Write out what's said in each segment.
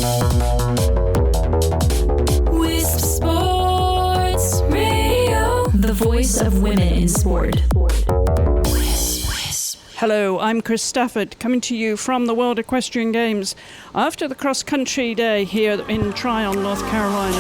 Wisp Sports Radio, the voice of women in sport. Hello, I'm Chris Stafford, coming to you from the World Equestrian Games after the cross-country day here in Tryon, North Carolina.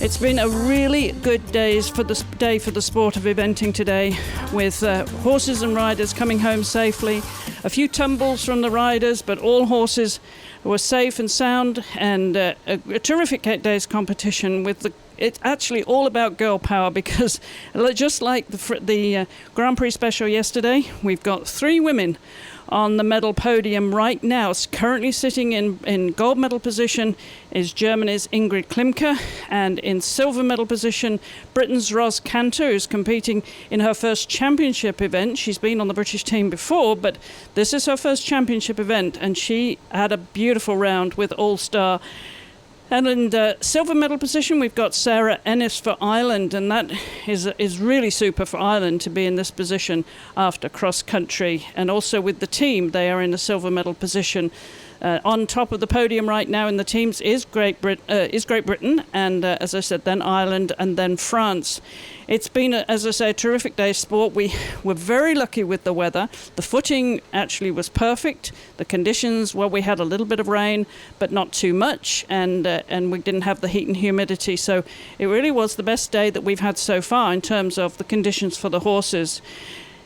It's been a really good day for the sport of eventing today, with horses and riders coming home safely. A few tumbles from the riders, but all horses were safe and sound, and a terrific day's competition. It's actually all about girl power, because just like the Grand Prix Special yesterday, we've got 3 women on the medal podium right now. Currently sitting in gold medal position is Germany's Ingrid Klimke, and in silver medal position, Britain's Ros Canter, who's competing in her first championship event. She's been on the British team before, but this is her first championship event, and she had a beautiful round with Allstar. And in silver medal position, we've got Sarah Ennis for Ireland, and that is really super for Ireland to be in this position after cross-country. And also with the team, they are in the silver medal position. On top of the podium right now in the teams is Great Britain, and as I said, then Ireland, and then France. It's been, as I say, a terrific day's sport. We were very lucky with the weather. The footing actually was perfect. The conditions, well, we had a little bit of rain, but not too much, and we didn't have the heat and humidity. So it really was the best day that we've had so far in terms of the conditions for the horses.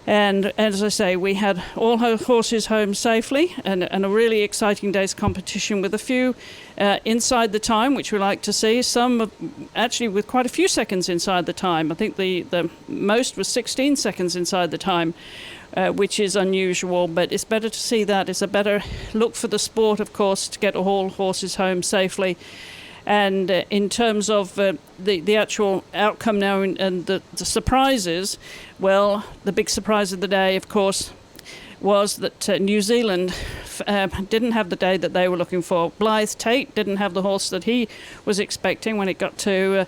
And as I say, we had all her horses home safely, and a really exciting day's competition with a few inside the time, which we like to see. Some actually with quite a few seconds inside the time. I think the most was 16 seconds inside the time, which is unusual, but it's better to see that. It's a better look for the sport, of course, to get all horses home safely. And in terms of the actual outcome now and the surprises, well, the big surprise of the day, of course, was that New Zealand didn't have the day that they were looking for. Blythe Tate didn't have the horse that he was expecting when it got to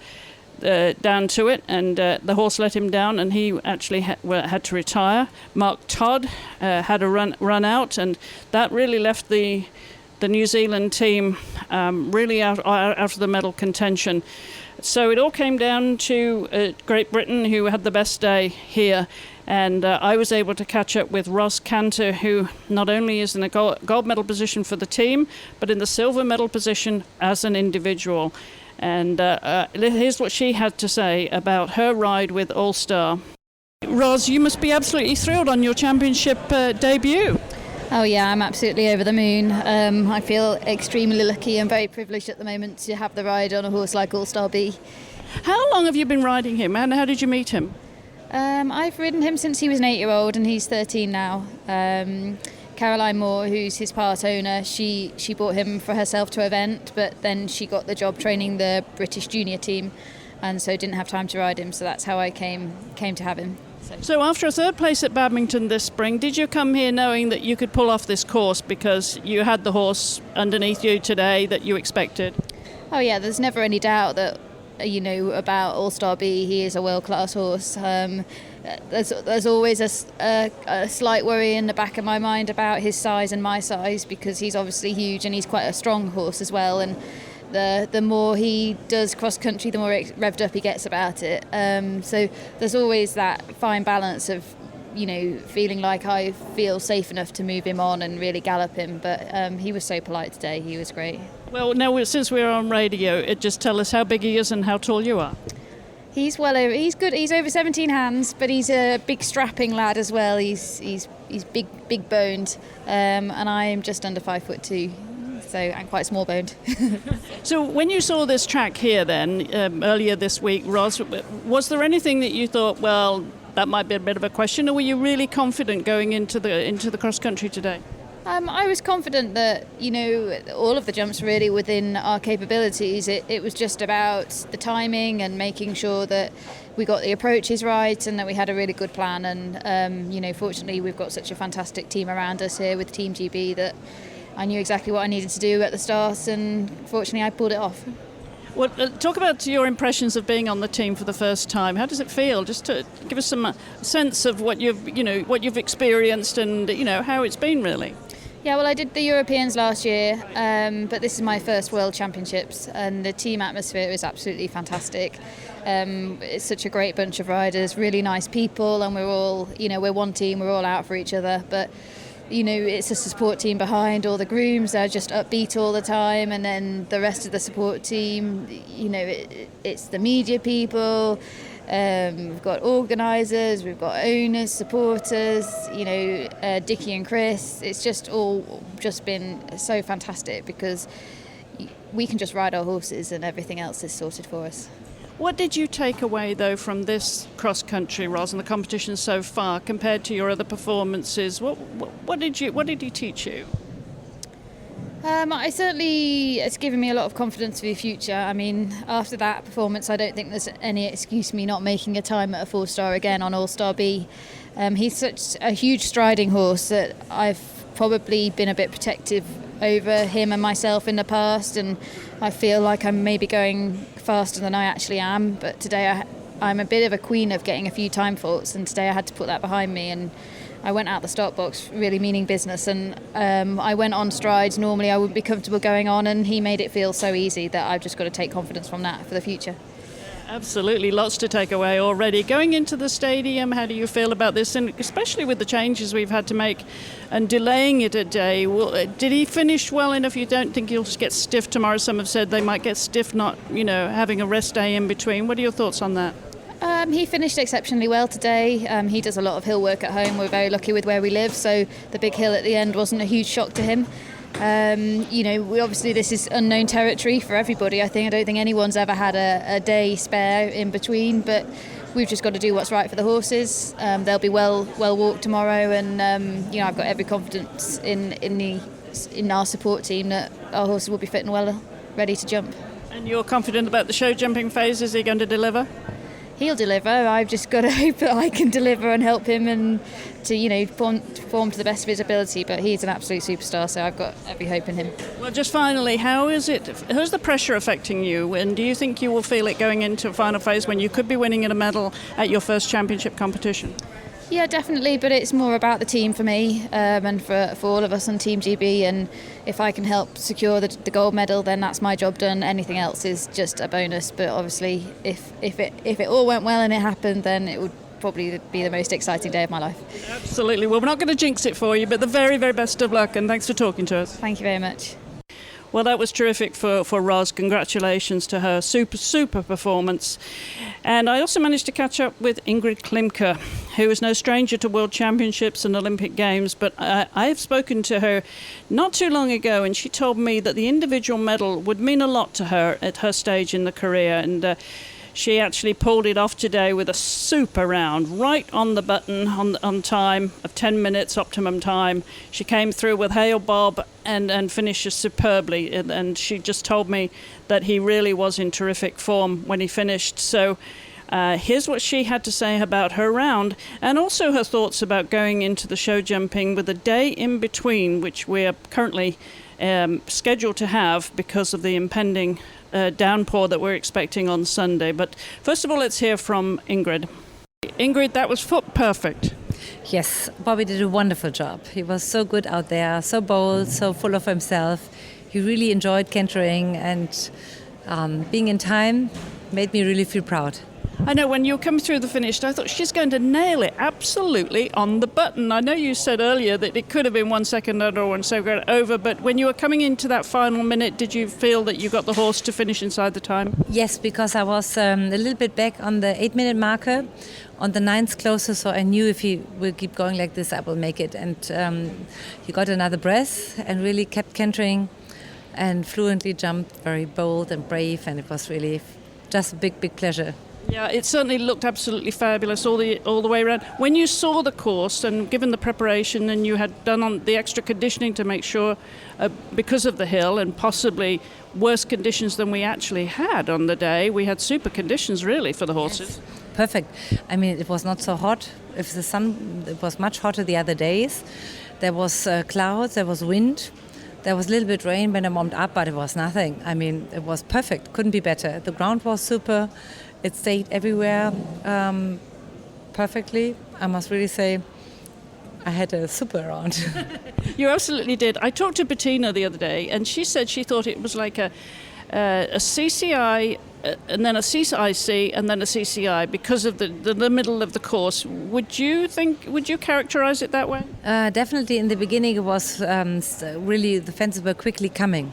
down to it, and the horse let him down, and he actually had to retire. Mark Todd had a run out, and that really left the New Zealand team really out of the medal contention. So it all came down to Great Britain, who had the best day here. And I was able to catch up with Ros Canter, who not only is in a gold medal position for the team, but in the silver medal position as an individual. And here's what she had to say about her ride with Allstar. Ros, you must be absolutely thrilled on your championship debut. Oh yeah, I'm absolutely over the moon. I feel extremely lucky and very privileged at the moment to have the ride on a horse like Allstar B. How long have you been riding him, and how did you meet him? I've ridden him since he was an 8-year-old, and he's 13 now. Caroline Moore, who's his part owner, she bought him for herself to event, but then she got the job training the British junior team, and so didn't have time to ride him, so that's how I came to have him. So after a third place at Badminton this spring, did you come here knowing that you could pull off this course because you had the horse underneath you today that you expected? Oh yeah, there's never any doubt that, about Allstar B. He is a world-class horse. There's always a slight worry in the back of my mind about his size and my size, because he's obviously huge and he's quite a strong horse as well, and the more he does cross-country, the more revved up he gets about it. So there's always that fine balance of, feeling like I feel safe enough to move him on and really gallop him. But he was so polite today. He was great. Well, now, since we're on radio, just tell us how big he is and how tall you are. He's good. He's over 17 hands, but he's a big strapping lad as well. He's big boned, and I'm just under 5'2". So I'm quite small boned. So when you saw this track here then earlier this week, Ros, was there anything that you thought, well, that might be a bit of a question, or were you really confident going into the cross country today? I was confident that all of the jumps really within our capabilities. It was just about the timing and making sure that we got the approaches right and that we had a really good plan. And fortunately we've got such a fantastic team around us here with Team GB that I knew exactly what I needed to do at the start, and fortunately I pulled it off. Well, talk about your impressions of being on the team for the first time. How does it feel? Just to give us some sense of what you've experienced and how it's been really. Yeah, well, I did the Europeans last year, but this is my first World Championships, and the team atmosphere is absolutely fantastic. It's such a great bunch of riders, really nice people, and we're all, we're one team, we're all out for each other. But, it's a support team behind. All the grooms are just upbeat all the time, and then the rest of the support team, it's the media people. We've got organisers, we've got owners, supporters, Dickie and Chris. It's just been so fantastic because we can just ride our horses and everything else is sorted for us. What did you take away, though, from this cross-country, Ros, and the competition so far compared to your other performances? What did he teach you? It's given me a lot of confidence for the future. I mean, after that performance, I don't think there's any excuse me not making a time at a 4-star again on Allstar B. He's such a huge striding horse that I've probably been a bit protective over him and myself in the past, and I feel like I'm maybe going faster than I actually am. But today I'm a bit of a queen of getting a few time faults, and today I had to put that behind me, and I went out the start box really meaning business, and I went on strides normally I wouldn't be comfortable going on, and he made it feel so easy that I've just got to take confidence from that for the future. Absolutely, lots to take away already. Going into the stadium, how do you feel about this, and especially with the changes we've had to make and delaying it a day? Did he finish well enough? You don't think he'll just get stiff tomorrow? Some have said they might get stiff not having a rest day in between. What are your thoughts on that? He finished exceptionally well today. He does a lot of hill work at home. We're very lucky with where we live, so the big hill at the end wasn't a huge shock to him. This is unknown territory for everybody. I don't think anyone's ever had a day spare in between, but we've just got to do what's right for the horses. They'll be well walked tomorrow, and I've got every confidence in our support team that our horses will be fit and well, ready to jump. And you're confident about the show jumping phase? Is he going to deliver? He'll deliver. I've just got to hope that I can deliver and help him and to perform to the best of his ability. But he's an absolute superstar, so I've got every hope in him. Well, just finally, how's the pressure affecting you? And do you think you will feel it going into a final phase when you could be winning a medal at your first championship competition? Yeah, definitely, but it's more about the team for me and for all of us on Team GB, and if I can help secure the gold medal, then that's my job done. Anything else is just a bonus, but obviously if it all went well and it happened, then it would probably be the most exciting day of my life. Absolutely. Well, we're not going to jinx it for you, but the very, very best of luck, and thanks for talking to us. Thank you very much. Well, that was terrific for Ros. Congratulations to her. Super performance. And I also managed to catch up with Ingrid Klimke, who is no stranger to World Championships and Olympic Games, but I have spoken to her not too long ago, and she told me that the individual medal would mean a lot to her at her stage in the career. And she actually pulled it off today with a super round, right on the button on time of 10 minutes optimum time. She came through with Hale Bob and finishes superbly. And she just told me that he really was in terrific form when he finished. So here's what she had to say about her round, and also her thoughts about going into the show jumping with a day in between, which we're currently scheduled to have because of the impending downpour that we're expecting on Sunday. But first of all, let's hear from Ingrid. Ingrid, that was foot perfect. Yes, Bobby did a wonderful job. He was so good out there, so bold, so full of himself. He really enjoyed cantering, and being in time made me really feel proud. I know when you come through the finish, I thought she's going to nail it absolutely on the button. I know you said earlier that it could have been 1 second under or 1 second over, but when you were coming into that final minute, did you feel that you got the horse to finish inside the time? Yes, because I was a little bit back on the 8-minute marker, on the 9th closer, so I knew if he will keep going like this, I will make it. And he got another breath and really kept cantering and fluently jumped, very bold and brave, and it was really just a big pleasure. Yeah, it certainly looked absolutely fabulous all the way around. When you saw the course, and given the preparation, and you had done on the extra conditioning to make sure, because of the hill and possibly worse conditions than we actually had on the day, we had super conditions really for the horses. Yes. Perfect. I mean, it was not so hot. If the sun, it was much hotter the other days. There was clouds, there was wind. There was a little bit rain when I warmed up, but it was nothing. I mean, it was perfect. Couldn't be better. The ground was super. It stayed everywhere perfectly. I must really say I had a super round. You absolutely did. I talked to Bettina the other day, and she said she thought it was like a CCI and then a CIC and then a CCI because of the middle of the course. Would you characterize it that way? Definitely in the beginning it was really, the fences were quickly coming.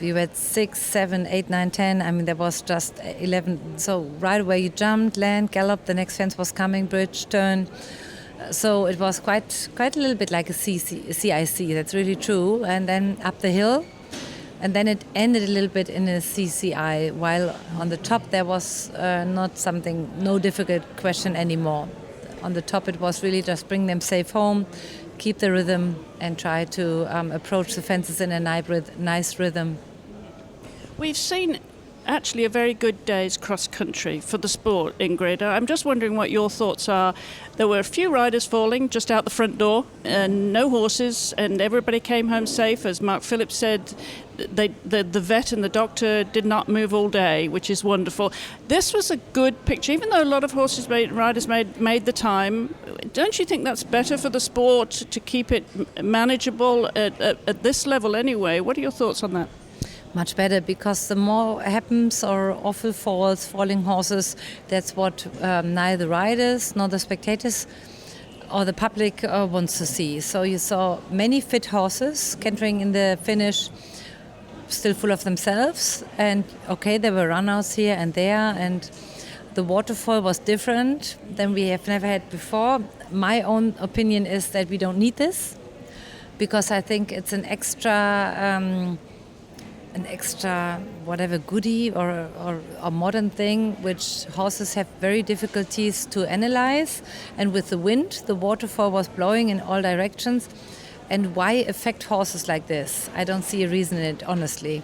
We were at 6, 7, 8, 9, 10. I mean, there was just 11. So right away you jumped, land, gallop, the next fence was coming, bridge, turn. So it was quite a little bit like a CIC, that's really true. And then up the hill, and then it ended a little bit in a CCI, while on the top there was no difficult question anymore. On the top it was really just bring them safe home, keep the rhythm, and try to approach the fences in a nice rhythm. We've seen actually a very good day's cross-country for the sport, Ingrid. I'm just wondering what your thoughts are. There were a few riders falling just out the front door, and no horses, and everybody came home safe. As Mark Phillips said, the vet and the doctor did not move all day, which is wonderful. This was a good picture, even though a lot of riders made the time. Don't you think that's better for the sport to keep it manageable at this level anyway? What are your thoughts on that? Much better, because the more happens or awful falls, falling horses, that's what neither the riders nor the spectators or the public wants to see. So you saw many fit horses cantering in the finish, still full of themselves, and okay, there were runouts here and there, and the waterfall was different than we have never had before. My own opinion is that we don't need this, because I think it's an extra whatever goodie or modern thing which horses have very difficulties to analyze. And with the wind, the waterfall was blowing in all directions. And why affect horses like this? I don't see a reason in it, honestly.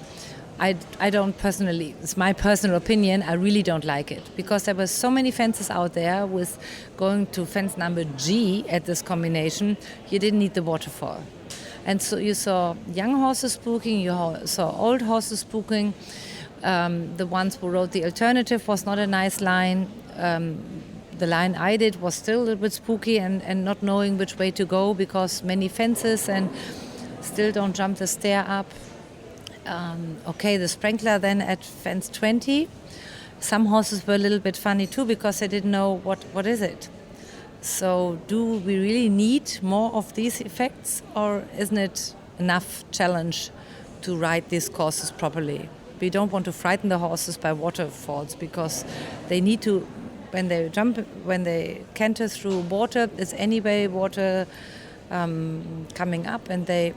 I don't personally, it's my personal opinion, I really don't like it, because there were so many fences out there with going to fence number G at this combination, you didn't need the waterfall. And so you saw young horses spooking, you saw old horses spooking. The ones who rode the alternative was not a nice line. The line I did was still a little bit spooky and not knowing which way to go, because many fences and still don't jump the stair up. The sprinkler then at fence 20. Some horses were a little bit funny too, because they didn't know what is it. So do we really need more of these effects, or isn't it enough challenge to ride these courses properly? We don't want to frighten the horses by waterfalls, because they need to, when they canter through water, it's anyway water coming up, and they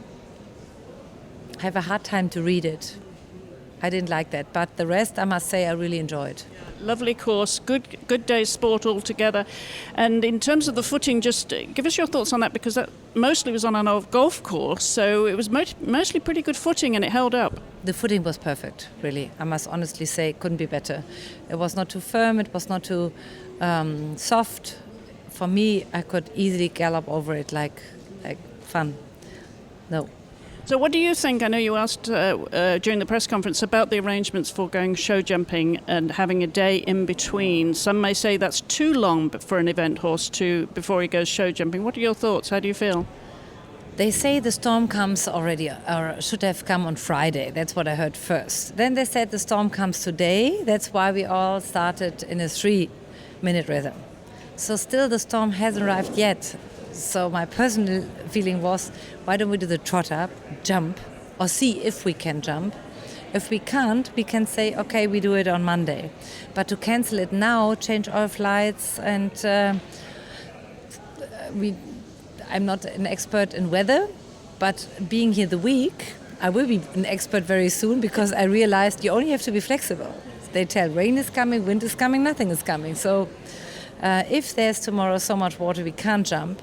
have a hard time to read it. I didn't like that, but the rest, I must say, I really enjoyed. Lovely course, good day's sport altogether. And in terms of the footing, just give us your thoughts on that, because that mostly was on an old golf course, so it was mostly pretty good footing and it held up. The footing was perfect, really. I must honestly say, it couldn't be better. It was not too firm, it was not too soft. For me, I could easily gallop over it like fun. No. So what do you think? I know you asked during the press conference about the arrangements for going show jumping and having a day in between. Some may say that's too long for an event horse before he goes show jumping. What are your thoughts? How do you feel? They say the storm comes already, or should have come on Friday. That's what I heard first. Then they said the storm comes today. That's why we all started in a 3-minute rhythm. So still the storm hasn't arrived yet. So my personal feeling was, why don't we do the trot up, jump, or see if we can jump. If we can't, we can say, okay, we do it on Monday. But to cancel it now, change all flights, and I'm not an expert in weather, but being here the week, I will be an expert very soon, because I realized you only have to be flexible. They tell rain is coming, wind is coming, nothing is coming. So if there's tomorrow so much water we can't jump,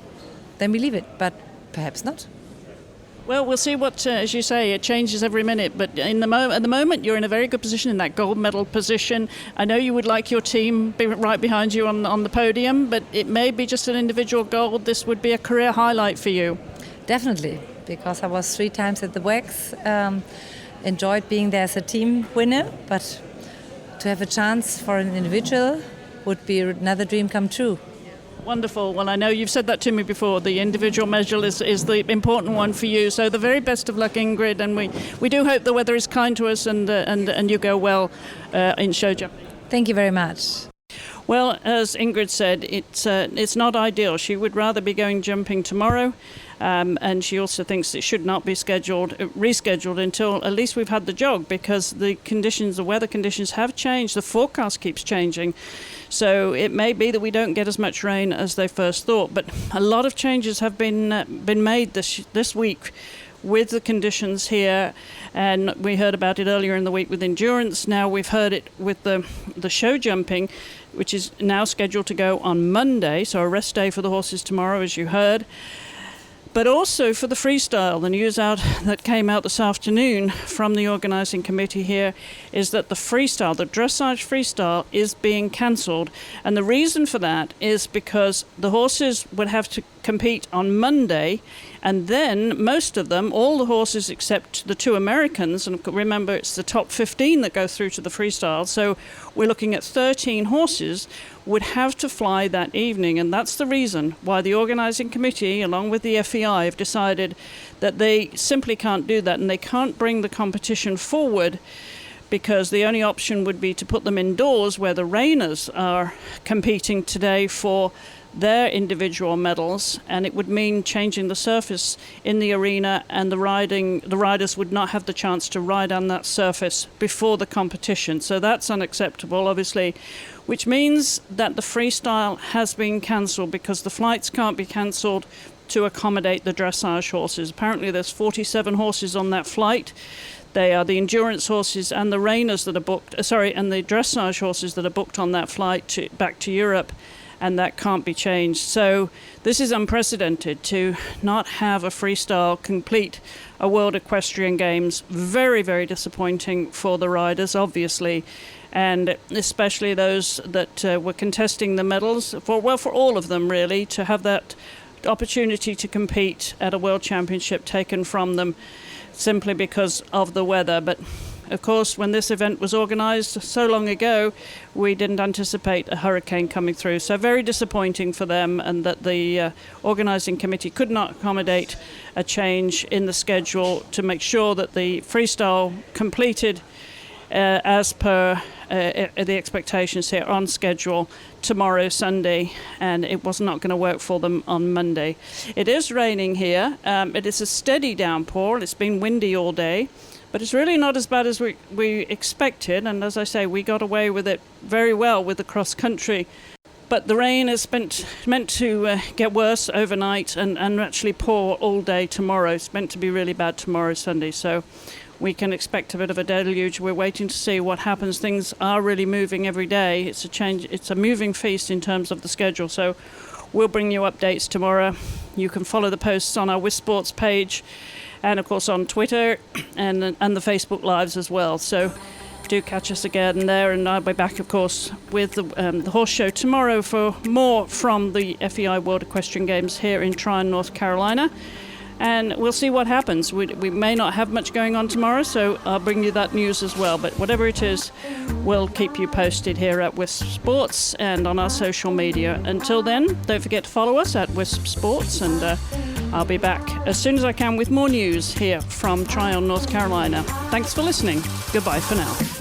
then we leave it, but perhaps not. Well, we'll see what, as you say, it changes every minute. But at the moment, you're in a very good position, in that gold medal position. I know you would like your team be right behind you on the podium, but it may be just an individual gold. This would be a career highlight for you. Definitely. because I was 3 times at the WEGs, enjoyed being there as a team winner, but to have a chance for an individual would be another dream come true. Wonderful. Well, I know you've said that to me before. The individual medal is the important one for you. So the very best of luck, Ingrid, and we do hope the weather is kind to us and you go well in show jumping. Thank you very much. Well, as Ingrid said, it's not ideal. She would rather be going jumping tomorrow, and she also thinks it should not be rescheduled until at least we've had the jog, because the weather conditions have changed. The forecast keeps changing. So it may be that we don't get as much rain as they first thought, but a lot of changes have been made this week with the conditions here, and we heard about it earlier in the week with endurance. Now we've heard it with the show jumping, which is now scheduled to go on Monday, so a rest day for the horses tomorrow, as you heard. But also for the freestyle, the news that came out this afternoon from the organising committee here is that the dressage freestyle is being cancelled. And the reason for that is because the horses would have to compete on Monday, and then most of them, all the horses except the 2 Americans, and remember it's the top 15 that go through to the freestyle, so we're looking at 13 horses, would have to fly that evening. And that's the reason why the organising committee, along with the FEI, have decided that they simply can't do that, and they can't bring the competition forward, because the only option would be to put them indoors where the reiners are competing today for their individual medals, and it would mean changing the surface in the arena, and the riders would not have the chance to ride on that surface before the competition. So that's unacceptable, obviously, which means that the freestyle has been cancelled, because the flights can't be cancelled to accommodate the dressage horses. Apparently there's 47 horses on that flight. They are the endurance horses and the reiners that are booked, and the dressage horses that are booked on that flight back to Europe, and that can't be changed. So this is unprecedented, to not have a freestyle complete a World Equestrian Games. Very, very disappointing for the riders, obviously, and especially those that were contesting the medals, for all of them really, to have that opportunity to compete at a World Championship taken from them simply because of the weather. But of course, when this event was organised so long ago, we didn't anticipate a hurricane coming through. So very disappointing for them, and that the organising committee could not accommodate a change in the schedule to make sure that the freestyle completed as per the expectations here on schedule tomorrow, Sunday, and it was not going to work for them on Monday. It is raining here. It is a steady downpour. It's been windy all day. But it's really not as bad as we expected, and as I say, we got away with it very well with the cross-country. But the rain is meant to get worse overnight and actually pour all day tomorrow. It's meant to be really bad tomorrow, Sunday, so we can expect a bit of a deluge. We're waiting to see what happens. Things are really moving every day. It's a moving feast in terms of the schedule, so we'll bring you updates tomorrow. You can follow the posts on our WIS Sports page, and of course on Twitter and the Facebook Lives as well. So do catch us again there, and I'll be back, of course, with the horse show tomorrow for more from the FEI World Equestrian Games here in Tryon, North Carolina. And we'll see what happens. We may not have much going on tomorrow, so I'll bring you that news as well. But whatever it is, we'll keep you posted here at Wisp Sports and on our social media. Until then, don't forget to follow us at Wisp Sports, and I'll be back as soon as I can with more news here from Tryon, North Carolina. Thanks for listening. Goodbye for now.